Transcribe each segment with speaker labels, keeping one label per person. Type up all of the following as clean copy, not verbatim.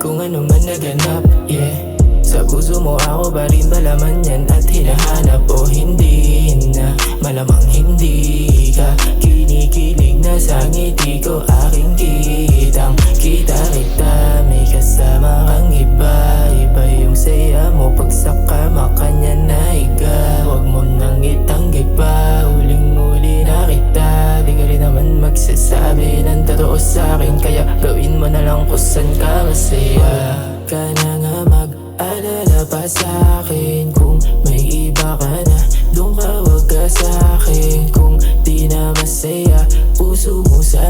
Speaker 1: kung ano man naganap, yeah. Sa puso mo ako ba rin malaman yan at hinahanap o hindi na? Malamang hindi ka kinikilig na sa ngiti ko. Aking kitang kita kita, may kasama kang iba. Iba yung saya mo pag sakama kanya na higa. Huwag mo nang itanggi pa, huling-huli na kita. Di ka rin naman magsasabi ng totoo sa'kin, kaya gawin mo na lang kung saan ka masaya. Ka na nga mag-alala pa sa'kin, kung may iba ka na doon ka, wag ka sa'kin. Kung di na masaya puso mo sa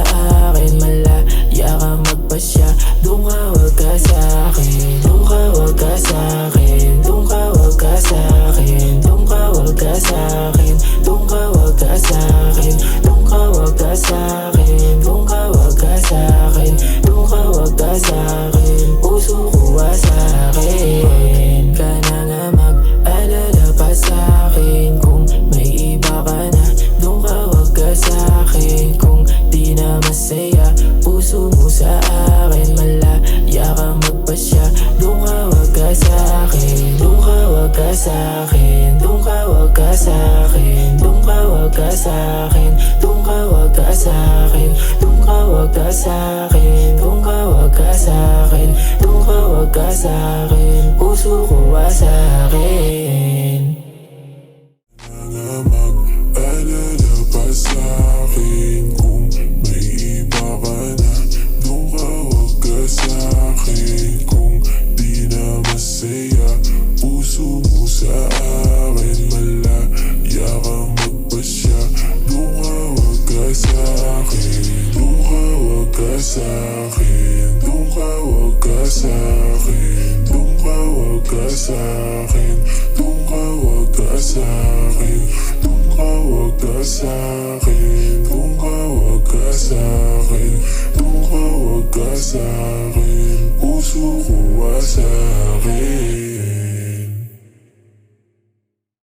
Speaker 1: akin, malaya ka magpasya. Doon ka, wag ka sa'kin. Doon ka, wag ka sa'kin. Doon ka, wag ka sa'kin. Doon ka, wag ka sa'kin. Doon ka, wag ka sa'kin. Doon ka, wag ka sa'kin. Doon ka, wag ka sa'kin. Doon ka, wag ka sa'kin. Puso ko sa'kin. Ka na nga mag-alala pa sa'kin, kung may iba ka na doon ka, wag ka sa'kin. Kung di na masaya puso mo sa akin, malaya ka magpasya. Doon ka, wag ka sa'kin. Doon ka, wag ka sa'kin. Doon ka, wag ka sa'kin. Doon ka, wag ka sa'kin. Doon ka, wag ka sa'kin. Doon ka, wag ka sa'kin. Doon ka, wag ka sa'kin. Doon ka, wag ka sa'kin. Puso ko sa'kin.
Speaker 2: Na mag-alala pa sa'kin, kung may iba ka na doon ka, wag ka sa'kin. Kung di na masaya puso mo sa akin, malaya ka magpasya. Doon ka, wag ka sa'kin. Doon ka, wag ka sa'kin. Doon ka, wag ka sa'kin. Doon ka, wag ka sa'kin. Doon ka, wag ka sa'kin. Doon ka, wag ka sa'kin. Doon ka, wag ka sa'kin. Doon ka, wag ka sa'kin. Puso ko sa'kin.